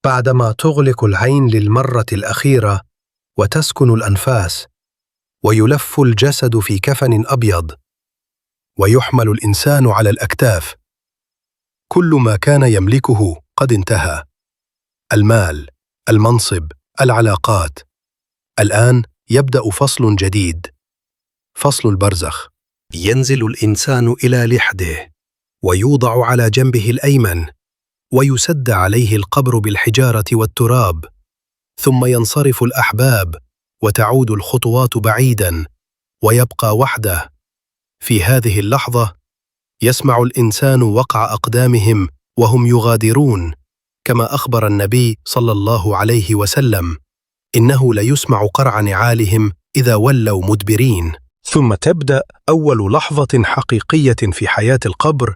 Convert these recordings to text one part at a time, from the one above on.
بعدما تغلق العين للمرة الأخيرة وتسكن الأنفاس، ويلف الجسد في كفن أبيض، ويحمل الإنسان على الأكتاف، كل ما كان يملكه قد انتهى: المال، المنصب، العلاقات. الآن يبدأ فصل جديد، فصل البرزخ. ينزل الإنسان إلى لحده، ويوضع على جنبه الأيمن، ويسد عليه القبر بالحجارة والتراب، ثم ينصرف الأحباب، وتعود الخطوات بعيداً، ويبقى وحده. في هذه اللحظة يسمع الإنسان وقع أقدامهم وهم يغادرون، كما أخبر النبي صلى الله عليه وسلم: إنه ليسمع قرع نعالهم إذا ولوا مدبرين. ثم تبدأ أول لحظة حقيقية في حياة القبر،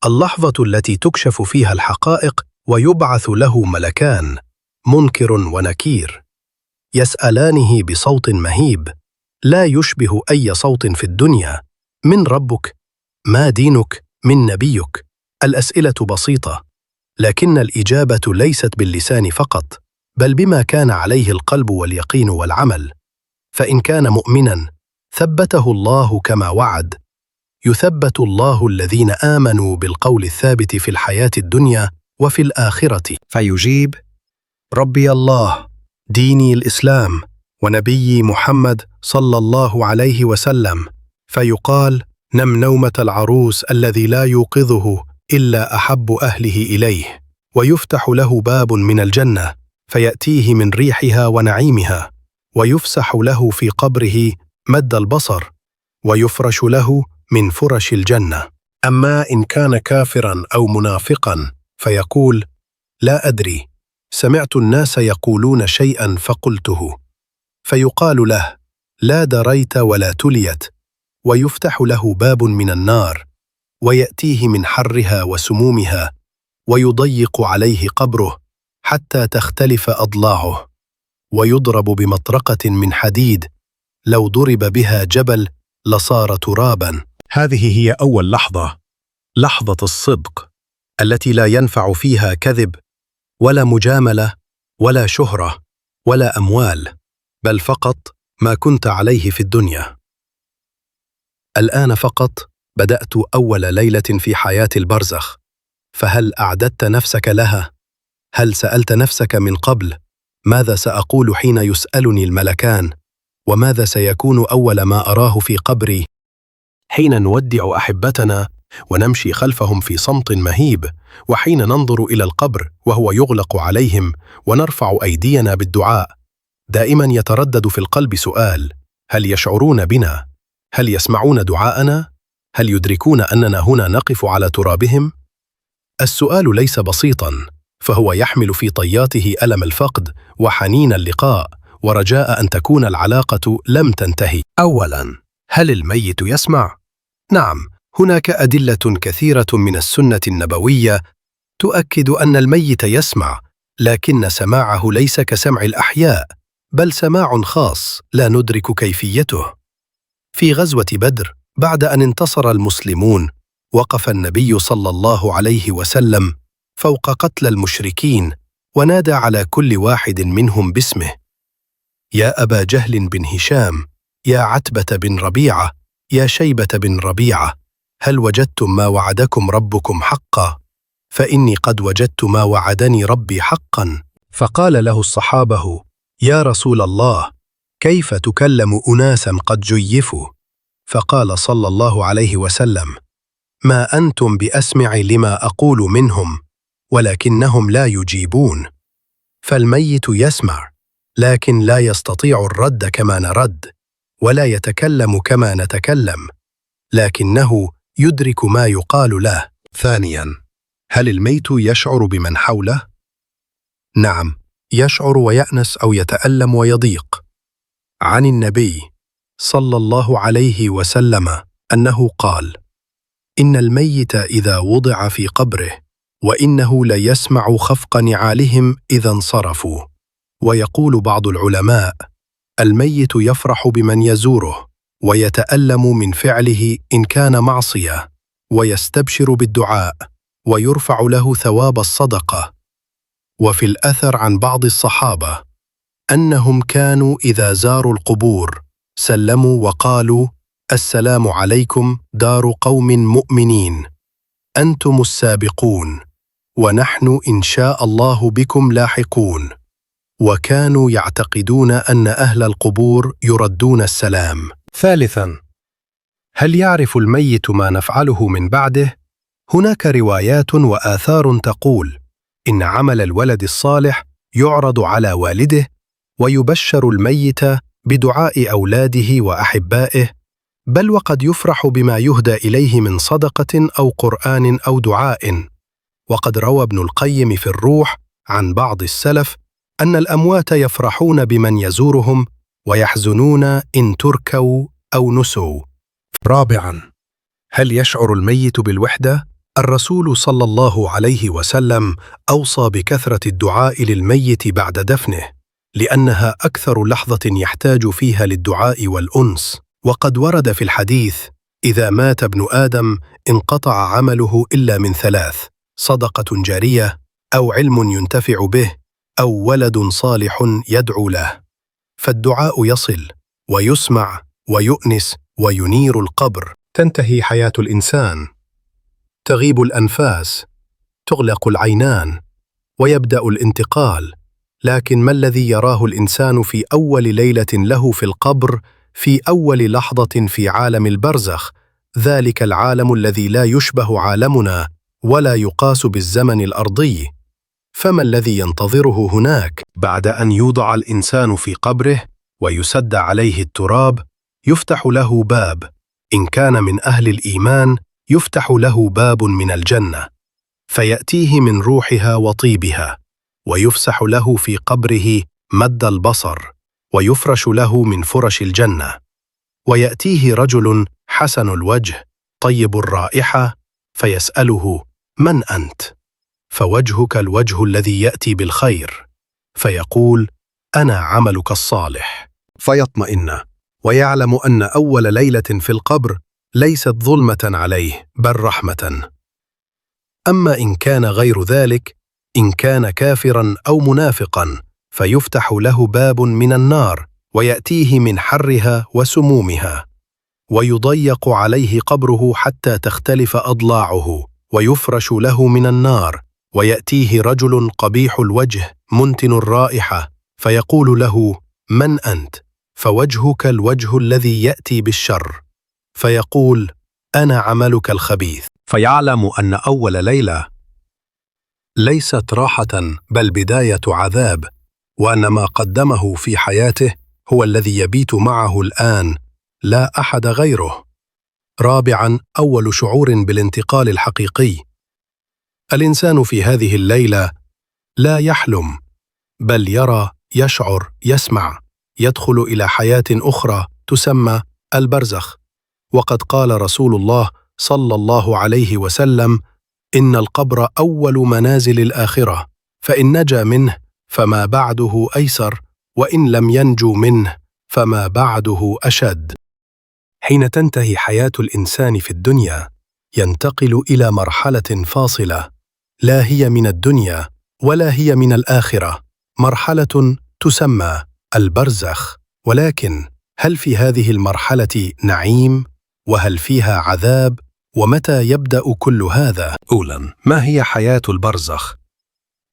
اللحظة التي تكشف فيها الحقائق ويبعث له ملكان، منكر ونكير، يسألانه بصوت مهيب لا يشبه أي صوت في الدنيا: من ربك؟ ما دينك؟ من نبيك؟ الأسئلة بسيطة، لكن الإجابة ليست باللسان فقط، بل بما كان عليه القلب واليقين والعمل. فإن كان مؤمناً ثبته الله كما وعد: يثبت الله الذين آمنوا بالقول الثابت في الحياة الدنيا وفي الآخرة. فيجيب: ربي الله، ديني الإسلام، ونبيي محمد صلى الله عليه وسلم. فيقال: نم نومة العروس الذي لا يوقظه إلا أحب أهله إليه، ويفتح له باب من الجنة فيأتيه من ريحها ونعيمها، ويفسح له في قبره مد البصر، ويفرش له من فرش الجنة. أما إن كان كافراً أو منافقاً فيقول: لا أدري، سمعت الناس يقولون شيئاً فقلته. فيقال له: لا دريت ولا تليت، ويفتح له باب من النار، ويأتيه من حرها وسمومها، ويضيق عليه قبره حتى تختلف أضلاعه، ويضرب بمطرقة من حديد، لو ضرب بها جبل لصار تراباً. هذه هي أول لحظة، لحظة الصدق، التي لا ينفع فيها كذب ولا مجاملة ولا شهرة ولا أموال، بل فقط ما كنت عليه في الدنيا. الآن فقط بدأت أول ليلة في حياة البرزخ، فهل أعددت نفسك لها؟ هل سألت نفسك من قبل: ماذا سأقول حين يسألني الملكان؟ وماذا سيكون أول ما أراه في قبري حين نودع أحبتنا ونمشي خلفهم في صمت مهيب، وحين ننظر إلى القبر وهو يغلق عليهم ونرفع أيدينا بالدعاء؟ دائما يتردد في القلب سؤال: هل يشعرون بنا؟ هل يسمعون دعاءنا؟ هل يدركون أننا هنا نقف على ترابهم؟ السؤال ليس بسيطا، فهو يحمل في طياته ألم الفقد وحنين اللقاء ورجاء أن تكون العلاقة لم تنتهي. أولا، هل الميت يسمع؟ نعم، هناك أدلة كثيرة من السنة النبوية تؤكد أن الميت يسمع، لكن سماعه ليس كسمع الأحياء، بل سماع خاص لا ندرك كيفيته. في غزوة بدر، بعد أن انتصر المسلمون، وقف النبي صلى الله عليه وسلم فوق قتل المشركين، ونادى على كل واحد منهم باسمه: يا أبا جهل بن هشام، يا عتبة بن ربيعة، يا شيبة بن ربيعة، هل وجدتم ما وعدكم ربكم حقا؟ فإني قد وجدت ما وعدني ربي حقا. فقال له الصحابة: يا رسول الله، كيف تكلم أناسا قد جيفوا؟ فقال صلى الله عليه وسلم: ما أنتم بأسمع لما أقول منهم، ولكنهم لا يجيبون. فالميت يسمع، لكن لا يستطيع الرد كما نرد، ولا يتكلم كما نتكلم، لكنه يدرك ما يقال له. ثانياً، هل الميت يشعر بمن حوله؟ نعم، يشعر ويأنس أو يتألم ويضيق. عن النبي صلى الله عليه وسلم أنه قال: إن الميت إذا وضع في قبره وإنه ليسمع خفق نعالهم إذا انصرفوا. ويقول بعض العلماء: الميت يفرح بمن يزوره، ويتألم من فعله إن كان معصية، ويستبشر بالدعاء، ويرفع له ثواب الصدقة. وفي الأثر عن بعض الصحابة أنهم كانوا إذا زاروا القبور سلموا وقالوا: السلام عليكم دار قوم مؤمنين، أنتم السابقون، ونحن إن شاء الله بكم لاحقون. وكانوا يعتقدون أن أهل القبور يردون السلام. ثالثاً، هل يعرف الميت ما نفعله من بعده؟ هناك روايات وآثار تقول إن عمل الولد الصالح يعرض على والده، ويبشر الميت بدعاء أولاده وأحبائه، بل وقد يفرح بما يهدى إليه من صدقة أو قرآن أو دعاء. وقد روى ابن القيم في الروح عن بعض السلف أن الأموات يفرحون بمن يزورهم ويحزنون إن تركوا أو نسوا. رابعاً، هل يشعر الميت بالوحدة؟ الرسول صلى الله عليه وسلم أوصى بكثرة الدعاء للميت بعد دفنه، لأنها أكثر لحظة يحتاج فيها للدعاء والأنس. وقد ورد في الحديث: إذا مات ابن آدم انقطع عمله إلا من ثلاث: صدقة جارية، أو علم ينتفع به، أو ولد صالح يدعو له. فالدعاء يصل ويسمع ويؤنس وينير القبر. تنتهي حياة الإنسان، تغيب الأنفاس، تغلق العينان، ويبدأ الانتقال. لكن ما الذي يراه الإنسان في أول ليلة له في القبر، في أول لحظة في عالم البرزخ، ذلك العالم الذي لا يشبه عالمنا ولا يقاس بالزمن الأرضي؟ فما الذي ينتظره هناك؟ بعد أن يوضع الإنسان في قبره ويسد عليه التراب، يفتح له باب، إن كان من أهل الإيمان يفتح له باب من الجنة، فيأتيه من روحها وطيبها، ويفسح له في قبره مد البصر، ويفرش له من فرش الجنة. ويأتيه رجل حسن الوجه طيب الرائحة، فيسأله: من أنت؟ فوجهك الوجه الذي يأتي بالخير. فيقول: أنا عملك الصالح. فيطمئن ويعلم أن أول ليلة في القبر ليست ظلمة عليه بل رحمة. أما إن كان غير ذلك، إن كان كافراً أو منافقاً، فيفتح له باب من النار، ويأتيه من حرها وسمومها، ويضيق عليه قبره حتى تختلف أضلاعه، ويفرش له من النار. ويأتيه رجل قبيح الوجه منتن الرائحة، فيقول له: من أنت؟ فوجهك الوجه الذي يأتي بالشر. فيقول: أنا عملك الخبيث. فيعلم أن أول ليلة ليست راحة بل بداية عذاب، وأن ما قدمه في حياته هو الذي يبيت معه الآن، لا أحد غيره. رابعاً، أول شعور بالانتقال الحقيقي. الإنسان في هذه الليلة لا يحلم، بل يرى، يشعر، يسمع، يدخل إلى حياة أخرى تسمى البرزخ. وقد قال رسول الله صلى الله عليه وسلم: إن القبر أول منازل الآخرة، فإن نجا منه فما بعده أيسر، وإن لم ينجو منه فما بعده أشد. حين تنتهي حياة الإنسان في الدنيا، ينتقل إلى مرحلة فاصلة، لا هي من الدنيا ولا هي من الآخرة، مرحلة تسمى البرزخ. ولكن هل في هذه المرحلة نعيم؟ وهل فيها عذاب؟ ومتى يبدأ كل هذا؟ أولاً، ما هي حياة البرزخ؟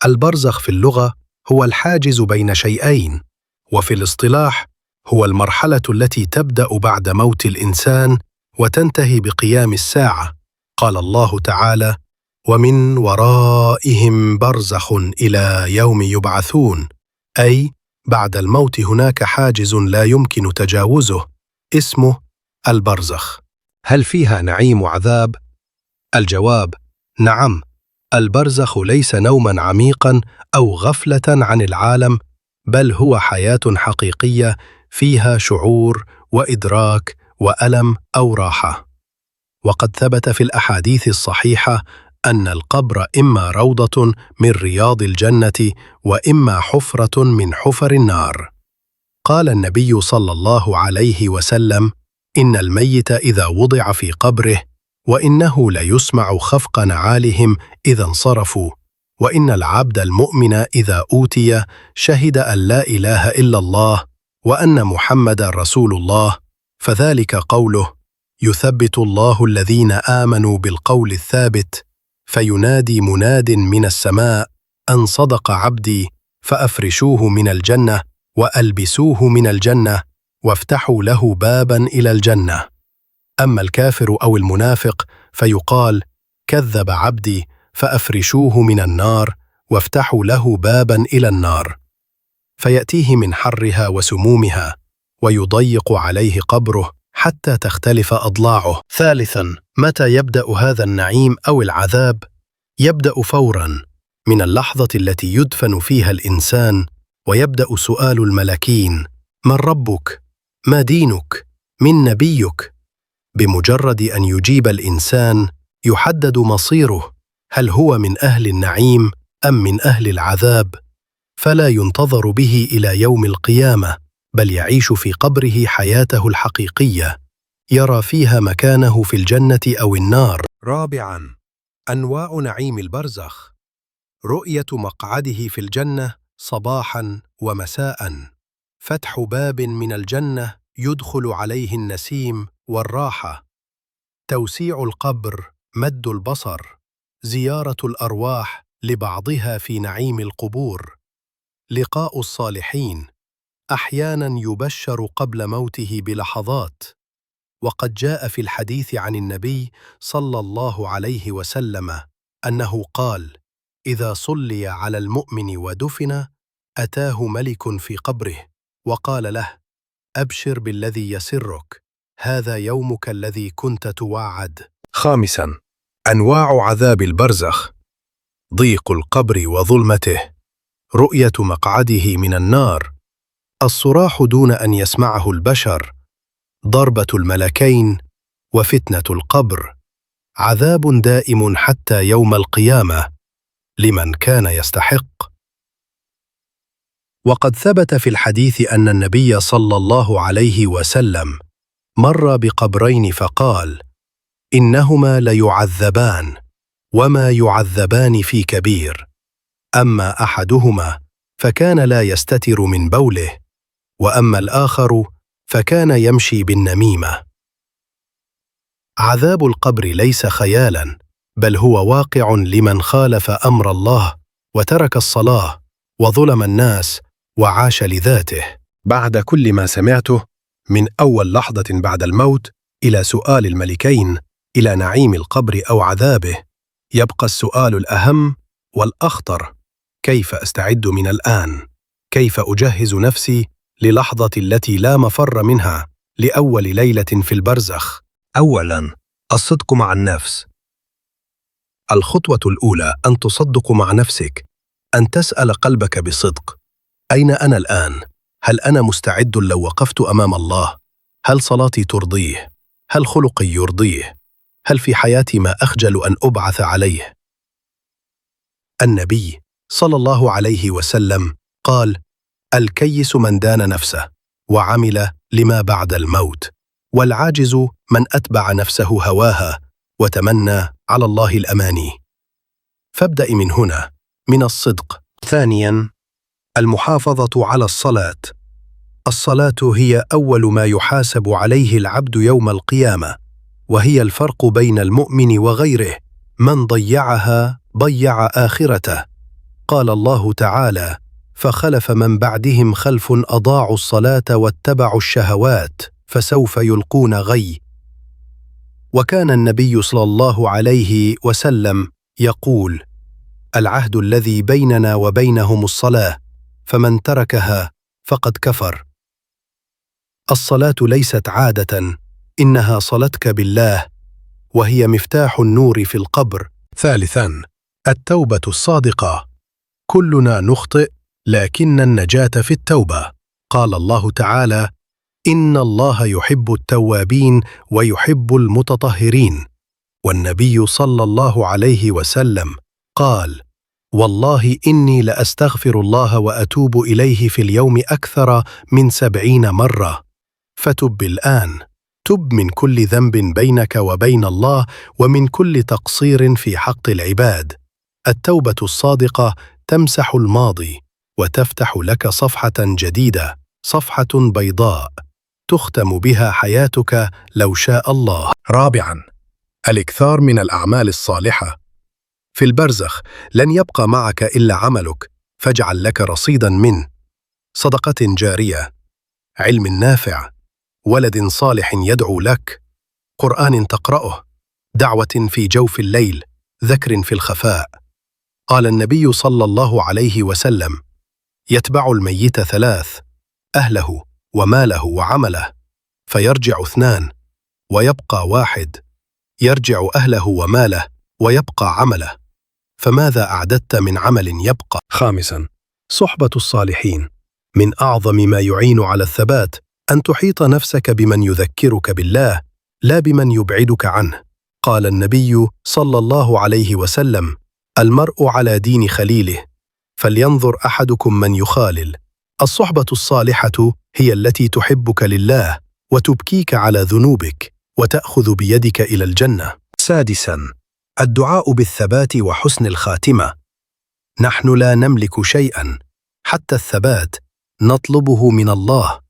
البرزخ في اللغة هو الحاجز بين شيئين، وفي الاصطلاح هو المرحلة التي تبدأ بعد موت الإنسان وتنتهي بقيام الساعة. قال الله تعالى: ومن ورائهم برزخ إلى يوم يبعثون، أي بعد الموت هناك حاجز لا يمكن تجاوزه، اسمه البرزخ. هل فيها نعيم وعذاب؟ الجواب: نعم. البرزخ ليس نوماً عميقاً أو غفلة عن العالم، بل هو حياة حقيقية فيها شعور وإدراك وألم أو راحة. وقد ثبت في الأحاديث الصحيحة أن القبر إما روضة من رياض الجنة، وإما حفرة من حفر النار. قال النبي صلى الله عليه وسلم: إن الميت إذا وضع في قبره، وإنه ليسمع خفق نعالهم إذا انصرفوا، وإن العبد المؤمن إذا أوتي شهد أن لا إله إلا الله وأن محمدًا رسول الله، فذلك قوله: يثبت الله الذين آمنوا بالقول الثابت، فينادي مناد من السماء أن صدق عبدي، فأفرشوه من الجنة وألبسوه من الجنة وافتحوا له بابًا إلى الجنة. أما الكافر أو المنافق فيقال: كذب عبدي، فأفرشوه من النار وافتحوا له بابًا إلى النار، فيأتيه من حرها وسمومها، ويضيق عليه قبره حتى تختلف أضلاعه. ثالثاً، متى يبدأ هذا النعيم أو العذاب؟ يبدأ فوراً من اللحظة التي يدفن فيها الإنسان، ويبدأ سؤال الملكين: من ربك؟ ما دينك؟ من نبيك؟ بمجرد أن يجيب الإنسان يحدد مصيره، هل هو من أهل النعيم أم من أهل العذاب؟ فلا ينتظر به إلى يوم القيامة، بل يعيش في قبره حياته الحقيقية، يرى فيها مكانه في الجنة أو النار. رابعاً، أنواع نعيم البرزخ: رؤية مقعده في الجنة صباحاً ومساءً، فتح باب من الجنة يدخل عليه النسيم والراحة، توسيع القبر، مد البصر، زيارة الأرواح لبعضها في نعيم القبور، لقاء الصالحين، أحياناً يبشر قبل موته بلحظات. وقد جاء في الحديث عن النبي صلى الله عليه وسلم أنه قال: إذا صلي على المؤمن ودفن أتاه ملك في قبره وقال له: أبشر بالذي يسرك، هذا يومك الذي كنت توعد. خامساً، أنواع عذاب البرزخ: ضيق القبر وظلمته، رؤية مقعده من النار، الصراخ دون أن يسمعه البشر، ضربة الملكين، وفتنة القبر، عذاب دائم حتى يوم القيامة لمن كان يستحق. وقد ثبت في الحديث أن النبي صلى الله عليه وسلم مر بقبرين فقال: إنهما ليعذبان وما يعذبان في كبير، أما أحدهما فكان لا يستتر من بوله، وأما الآخر فكان يمشي بالنميمة. عذاب القبر ليس خيالاً، بل هو واقع لمن خالف أمر الله وترك الصلاة وظلم الناس وعاش لذاته. بعد كل ما سمعته من أول لحظة بعد الموت إلى سؤال الملكين إلى نعيم القبر أو عذابه، يبقى السؤال الأهم والأخطر: كيف أستعد من الآن؟ كيف أجهز نفسي للحظة التي لا مفر منها، لأول ليلة في البرزخ؟ أولاً، الصدق مع النفس. الخطوة الأولى أن تصدق مع نفسك، أن تسأل قلبك بصدق: أين أنا الآن؟ هل أنا مستعد لو وقفت أمام الله؟ هل صلاتي ترضيه؟ هل خلقي يرضيه؟ هل في حياتي ما أخجل أن أبعث عليه؟ النبي صلى الله عليه وسلم قال: الكيس من دان نفسه وعمل لما بعد الموت، والعاجز من أتبع نفسه هواها وتمنى على الله الأماني. فابدأ من هنا، من الصدق. ثانياً، المحافظة على الصلاة. الصلاة هي أول ما يحاسب عليه العبد يوم القيامة، وهي الفرق بين المؤمن وغيره، من ضيعها ضيع آخرته. قال الله تعالى: فخلف من بعدهم خلف أضاعوا الصلاة واتبعوا الشهوات فسوف يلقون غي. وكان النبي صلى الله عليه وسلم يقول: العهد الذي بيننا وبينهم الصلاة، فمن تركها فقد كفر. الصلاة ليست عادة، إنها صلتك بالله، وهي مفتاح النور في القبر. ثالثاً، التوبة الصادقة. كلنا نخطئ، لكن النجاة في التوبة. قال الله تعالى: إن الله يحب التوابين ويحب المتطهرين. والنبي صلى الله عليه وسلم قال: والله إني لأستغفر الله وأتوب إليه في اليوم أكثر من 70 مرة. فتب الآن، تب من كل ذنب بينك وبين الله، ومن كل تقصير في حق العباد. التوبة الصادقة تمسح الماضي وتفتح لك صفحة جديدة، صفحة بيضاء تختم بها حياتك لو شاء الله. رابعاً، الإكثار من الأعمال الصالحة. في البرزخ لن يبقى معك إلا عملك، فاجعل لك رصيداً من صدقة جارية، علم نافع، ولد صالح يدعو لك، قرآن تقرأه، دعوة في جوف الليل، ذكر في الخفاء. قال النبي صلى الله عليه وسلم: يتبع الميت ثلاث: أهله وماله وعمله، فيرجع اثنان ويبقى واحد، يرجع أهله وماله ويبقى عمله، فماذا أعددت من عمل يبقى؟ خامساً، صحبة الصالحين. من أعظم ما يعين على الثبات أن تحيط نفسك بمن يذكرك بالله، لا بمن يبعدك عنه. قال النبي صلى الله عليه وسلم: المرء على دين خليله، فلينظر أحدكم من يخالل. الصحبة الصالحة هي التي تحبك لله وتبكيك على ذنوبك وتأخذ بيدك إلى الجنة. سادساً، الدعاء بالثبات وحسن الخاتمة. نحن لا نملك شيئاً، حتى الثبات نطلبه من الله.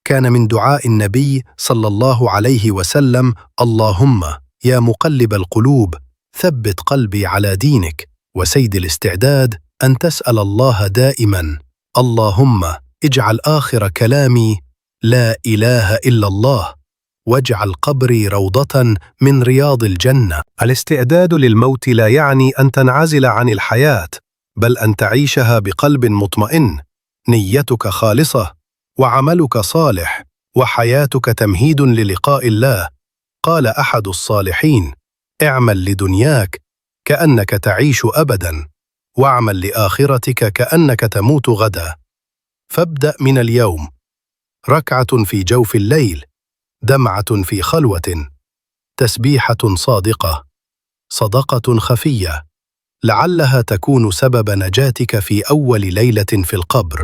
كان من دعاء النبي صلى الله عليه وسلم: اللهم يا مقلب القلوب ثبت قلبي على دينك. وسيد الاستعداد أن تسأل الله دائما: اللهم اجعل آخر كلامي لا إله إلا الله، واجعل قبري روضة من رياض الجنة. الاستعداد للموت لا يعني أن تنعزل عن الحياة، بل أن تعيشها بقلب مطمئن، نيتك خالصة، وعملك صالح، وحياتك تمهيد للقاء الله. قال أحد الصالحين: اعمل لدنياك كأنك تعيش أبداً، واعمل لآخرتك كأنك تموت غدا. فابدأ من اليوم، ركعة في جوف الليل، دمعة في خلوة، تسبيحة صادقة، صدقة خفية، لعلها تكون سبب نجاتك في أول ليلة في القبر.